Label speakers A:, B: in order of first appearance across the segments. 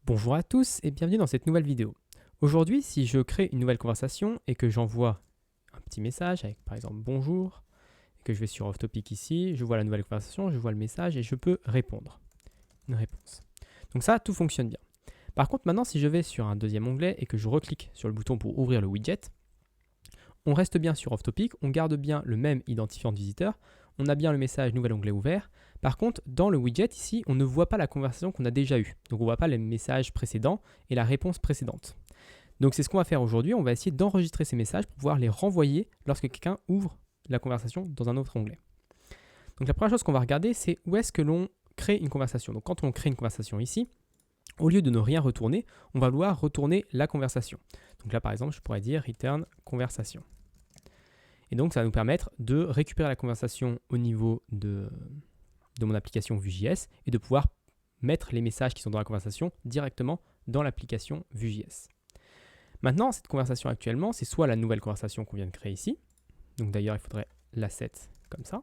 A: Bonjour à tous et bienvenue dans cette nouvelle vidéo. Aujourd'hui, si je crée une nouvelle conversation et que j'envoie un petit message avec par exemple bonjour, et que je vais sur Off Topic ici, je vois la nouvelle conversation, je vois le message et je peux répondre une réponse. Donc ça, tout fonctionne bien. Par contre, maintenant, si je vais sur un deuxième onglet et que je reclique sur le bouton pour ouvrir le widget, on reste bien sur Off Topic, on garde bien le même identifiant de visiteur, on a bien le message nouvel onglet ouvert. Par contre, dans le widget ici, on ne voit pas la conversation qu'on a déjà eue. Donc on ne voit pas les messages précédents et la réponse précédente. Donc c'est ce qu'on va faire aujourd'hui, on va essayer d'enregistrer ces messages pour pouvoir les renvoyer lorsque quelqu'un ouvre la conversation dans un autre onglet. Donc la première chose qu'on va regarder, c'est où est-ce que l'on crée une conversation. Donc quand on crée une conversation ici, au lieu de ne rien retourner, on va vouloir retourner la conversation. Donc là par exemple, je pourrais dire return conversation. Et donc ça va nous permettre de récupérer la conversation au niveau de mon application Vue.js et de pouvoir mettre les messages qui sont dans la conversation directement dans l'application Vue.js. Maintenant, cette conversation actuellement, c'est soit la nouvelle conversation qu'on vient de créer ici, donc d'ailleurs il faudrait l'asset comme ça,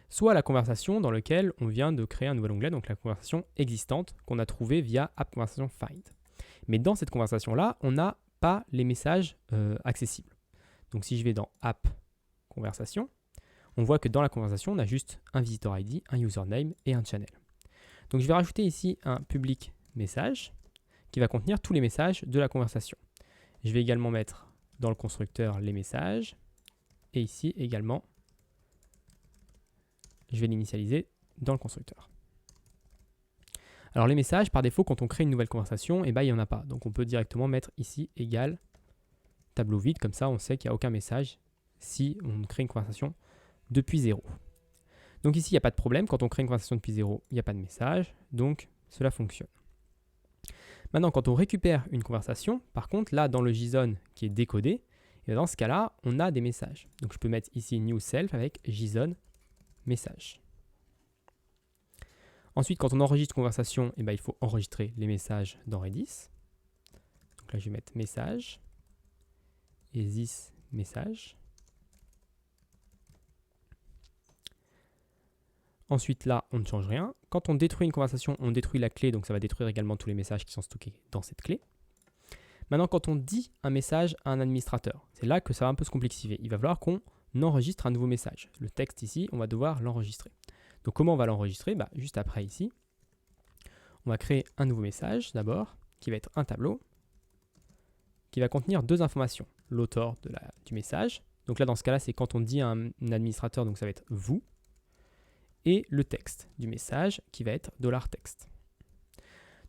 A: soit la conversation dans laquelle on vient de créer un nouvel onglet, donc la conversation existante qu'on a trouvée via App Conversation Find. Mais dans cette conversation-là, on n'a pas les messages accessibles. Donc si je vais dans App Conversation, on voit que dans la conversation, on a juste un visitor ID, un username et un channel. Donc je vais rajouter ici un public message qui va contenir tous les messages de la conversation. Je vais également mettre dans le constructeur les messages et ici également, je vais l'initialiser dans le constructeur. Alors les messages, par défaut, quand on crée une nouvelle conversation, il n'y en a pas. Donc on peut directement mettre ici égal tableau vide, comme ça on sait qu'il n'y a aucun message si on crée une conversation depuis 0. Donc ici, il n'y a pas de problème. Quand on crée une conversation depuis 0, il n'y a pas de message. Donc, cela fonctionne. Maintenant, quand on récupère une conversation, par contre, là, dans le JSON qui est décodé, et dans ce cas-là, on a des messages. Donc, je peux mettre ici new self avec JSON message. Ensuite, quand on enregistre une conversation, il faut enregistrer les messages dans Redis. Donc là, je vais mettre message et this message. Ensuite, là, on ne change rien. Quand on détruit une conversation, on détruit la clé, donc ça va détruire également tous les messages qui sont stockés dans cette clé. Maintenant, quand on dit un message à un administrateur, c'est là que ça va un peu se complexifier. Il va falloir qu'on enregistre un nouveau message. Le texte ici, on va devoir l'enregistrer. Donc comment on va l'enregistrer? Juste après ici, on va créer un nouveau message d'abord, qui va être un tableau, qui va contenir deux informations. L'auteur du message, donc là dans ce cas-là, c'est quand on dit à un administrateur, donc ça va être vous, et le texte du message qui va être $texte.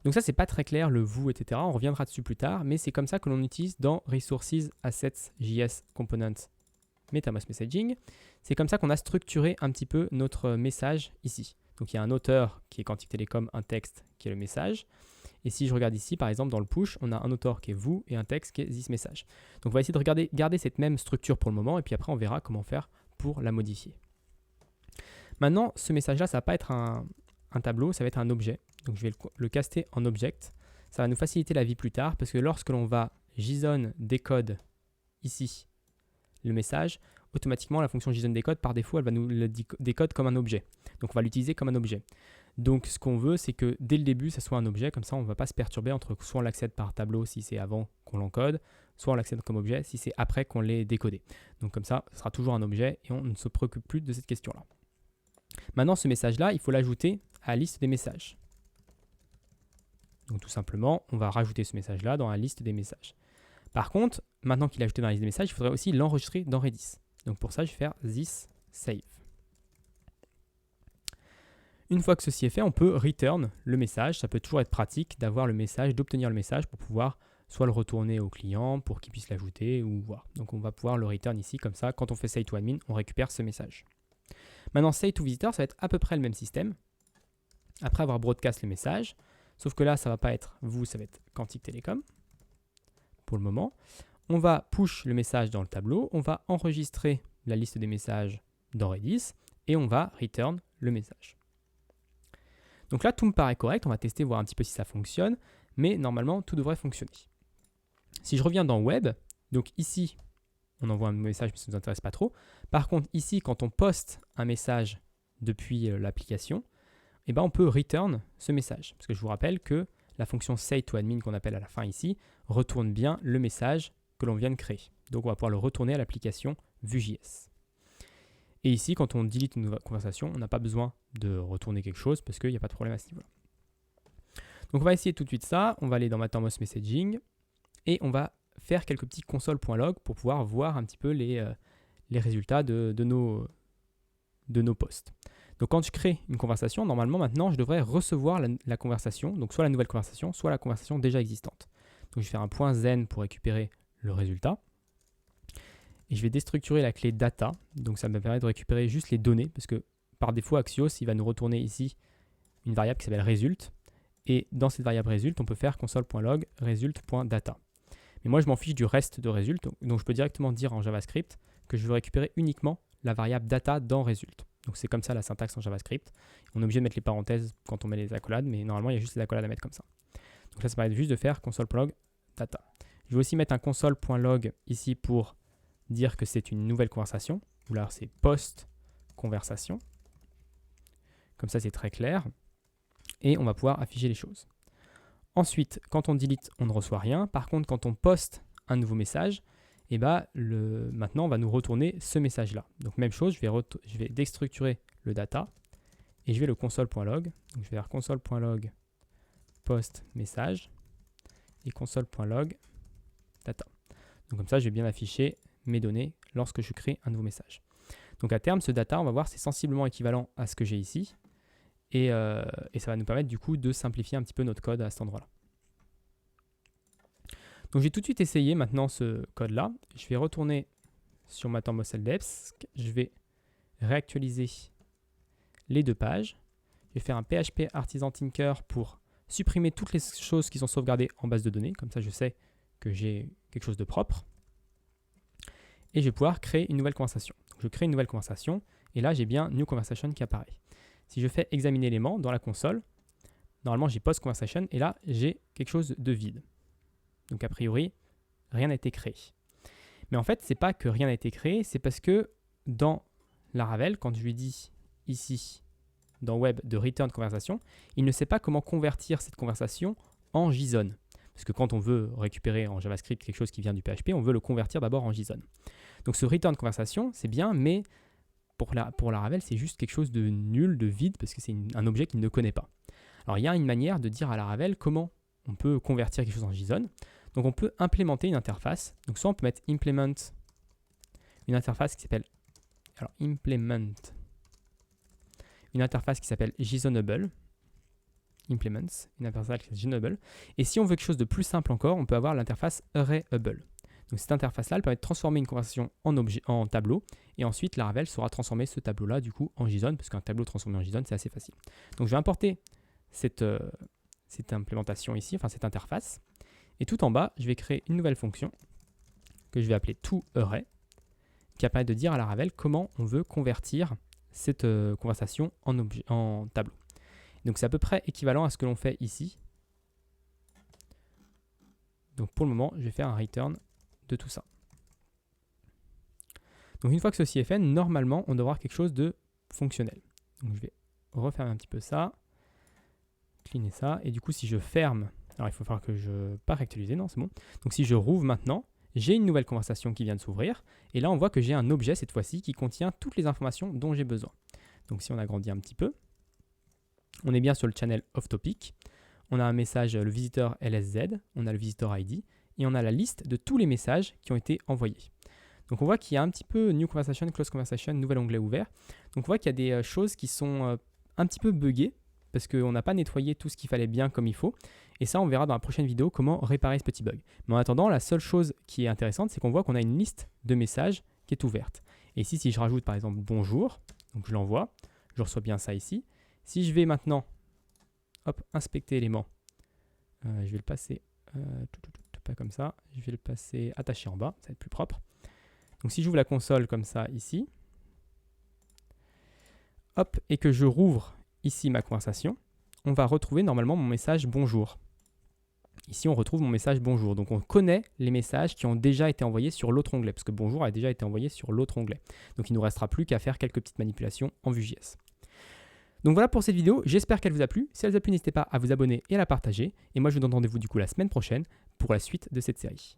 A: Donc ça, c'est pas très clair, le vous, etc. On reviendra dessus plus tard, mais c'est comme ça que l'on utilise dans Resources Assets JS Component MetaMask Messaging. C'est comme ça qu'on a structuré un petit peu notre message ici. Donc il y a un auteur qui est Quantique Telecom, un texte qui est le message. Et si je regarde ici, par exemple, dans le push, on a un auteur qui est vous et un texte qui est this message. Donc on va essayer de garder cette même structure pour le moment, et puis après on verra comment faire pour la modifier. Maintenant, ce message-là, ça ne va pas être un tableau, ça va être un objet. Donc je vais le caster en object. Ça va nous faciliter la vie plus tard parce que lorsque l'on va JSON décode ici le message, automatiquement la fonction JSON décode, par défaut, elle va nous le décode comme un objet. Donc on va l'utiliser comme un objet. Donc ce qu'on veut, c'est que dès le début, ça soit un objet, comme ça on ne va pas se perturber entre soit on l'accède par tableau si c'est avant qu'on l'encode, soit on l'accède comme objet si c'est après qu'on l'ait décodé. Donc comme ça, ce sera toujours un objet et on ne se préoccupe plus de cette question-là. Maintenant, ce message-là, il faut l'ajouter à la liste des messages. Donc tout simplement, on va rajouter ce message-là dans la liste des messages. Par contre, maintenant qu'il est ajouté dans la liste des messages, il faudrait aussi l'enregistrer dans Redis. Donc pour ça, je vais faire this save. Une fois que ceci est fait, on peut return le message. Ça peut toujours être pratique d'avoir le message, d'obtenir le message pour pouvoir soit le retourner au client pour qu'il puisse l'ajouter ou voir. Donc on va pouvoir le return ici, comme ça, quand on fait say to admin, on récupère ce message. Maintenant, say to visitor, ça va être à peu près le même système. Après avoir broadcast le message, sauf que là, ça ne va pas être vous, ça va être Quantique Telecom pour le moment. On va push le message dans le tableau, on va enregistrer la liste des messages dans Redis et on va return le message. Donc là, tout me paraît correct. On va tester, voir un petit peu si ça fonctionne, mais normalement, tout devrait fonctionner. Si je reviens dans Web, donc ici, on envoie un message, mais ça ne nous intéresse pas trop. Par contre, ici, quand on poste un message depuis l'application, eh ben, on peut return ce message. Parce que je vous rappelle que la fonction say_to_admin qu'on appelle à la fin ici retourne bien le message que l'on vient de créer. Donc on va pouvoir le retourner à l'application Vue.js. Et ici, quand on delete une nouvelle conversation, on n'a pas besoin de retourner quelque chose parce qu'il n'y a pas de problème à ce niveau-là. Donc on va essayer tout de suite ça. On va aller dans Mattermost Messaging et on va faire quelques petits console.log pour pouvoir voir un petit peu les résultats de nos posts. Donc quand je crée une conversation, normalement maintenant je devrais recevoir la conversation, donc soit la nouvelle conversation, soit la conversation déjà existante. Donc je vais faire un point zen pour récupérer le résultat. Et je vais déstructurer la clé data, donc ça me permet de récupérer juste les données, parce que par défaut Axios il va nous retourner ici une variable qui s'appelle result, et dans cette variable result on peut faire console.log result.data. Mais moi je m'en fiche du reste de result, donc je peux directement dire en JavaScript que je veux récupérer uniquement la variable data dans result. Donc c'est comme ça la syntaxe en JavaScript. On est obligé de mettre les parenthèses quand on met les accolades, mais normalement il y a juste les accolades à mettre comme ça. Donc là ça permet juste de faire console.log data. Je vais aussi mettre un console.log ici pour dire que c'est une nouvelle conversation, ou là c'est post-conversation. Comme ça c'est très clair. Et on va pouvoir afficher les choses. Ensuite, quand on delete, on ne reçoit rien. Par contre, quand on poste un nouveau message, et maintenant on va nous retourner ce message-là. Donc même chose, je vais déstructurer le data et je vais le console.log. Donc je vais faire console.log post message et console.log data. Donc comme ça, je vais bien afficher mes données lorsque je crée un nouveau message. Donc à terme, ce data, on va voir, c'est sensiblement équivalent à ce que j'ai ici. Et ça va nous permettre du coup de simplifier un petit peu notre code à cet endroit-là. Donc j'ai tout de suite essayé maintenant ce code-là. Je vais retourner sur Mattermost Helpdesk. Je vais réactualiser les deux pages. Je vais faire un PHP Artisan Tinker pour supprimer toutes les choses qui sont sauvegardées en base de données. Comme ça, je sais que j'ai quelque chose de propre. Et je vais pouvoir créer une nouvelle conversation. Donc, je crée une nouvelle conversation et là, j'ai bien New Conversation qui apparaît. Si je fais examiner élément dans la console, normalement, j'ai Post Conversation et là, j'ai quelque chose de vide. Donc, a priori, rien n'a été créé. Mais en fait, ce n'est pas que rien n'a été créé, c'est parce que dans Laravel, quand je lui dis ici, dans Web, de return conversation, il ne sait pas comment convertir cette conversation en JSON. Parce que quand on veut récupérer en JavaScript quelque chose qui vient du PHP, on veut le convertir d'abord en JSON. Donc ce return conversation, c'est bien, mais pour Laravel, c'est juste quelque chose de nul, de vide, parce que c'est un objet qu'il ne connaît pas. Alors il y a une manière de dire à Laravel comment on peut convertir quelque chose en JSON. Donc on peut implémenter une interface. Donc soit on peut mettre implement une interface qui s'appelle implement une interface qui s'appelle JSONable. Implements, une interface qui s'appelle JSONable. Et si on veut quelque chose de plus simple encore, on peut avoir l'interface ArrayAble. Donc cette interface-là, elle permet de transformer une conversation en tableau, et ensuite Laravel saura transformer ce tableau-là du coup en JSON, parce qu'un tableau transformé en JSON, c'est assez facile. Donc je vais importer cette implémentation ici, enfin cette interface, et tout en bas, je vais créer une nouvelle fonction que je vais appeler toArray, qui va permettre de dire à Laravel comment on veut convertir cette conversation en tableau. Donc c'est à peu près équivalent à ce que l'on fait ici. Donc pour le moment, je vais faire un return de tout ça. Donc une fois que ceci est fait, normalement, on doit avoir quelque chose de fonctionnel. Donc je vais refermer un petit peu ça, cleaner ça, et du coup si je ferme, alors il faut faire que je pas réactualiser, non c'est bon. Donc si je rouvre maintenant, j'ai une nouvelle conversation qui vient de s'ouvrir, et là on voit que j'ai un objet cette fois-ci qui contient toutes les informations dont j'ai besoin. Donc si on agrandit un petit peu, on est bien sur le channel off topic, on a un message, le visiteur LSZ, on a le visitor ID, et on a la liste de tous les messages qui ont été envoyés. Donc on voit qu'il y a un petit peu New Conversation, Close Conversation, nouvel onglet ouvert. Donc on voit qu'il y a des choses qui sont un petit peu buggées, parce qu'on n'a pas nettoyé tout ce qu'il fallait bien comme il faut. Et ça, on verra dans la prochaine vidéo comment réparer ce petit bug. Mais en attendant, la seule chose qui est intéressante, c'est qu'on voit qu'on a une liste de messages qui est ouverte. Et ici, si je rajoute par exemple bonjour, donc je l'envoie, je reçois bien ça ici. Si je vais maintenant inspecter élément, je vais le passer pas comme ça, je vais le passer attaché en bas, ça va être plus propre. Donc si j'ouvre la console comme ça ici, et que je rouvre ici ma conversation, on va retrouver normalement mon message bonjour. Ici on retrouve mon message bonjour, donc on connaît les messages qui ont déjà été envoyés sur l'autre onglet, parce que bonjour a déjà été envoyé sur l'autre onglet. Donc il ne nous restera plus qu'à faire quelques petites manipulations en Vue.js. Donc voilà pour cette vidéo, j'espère qu'elle vous a plu. Si elle vous a plu, n'hésitez pas à vous abonner et à la partager. Et moi, je vous donne rendez-vous du coup la semaine prochaine pour la suite de cette série.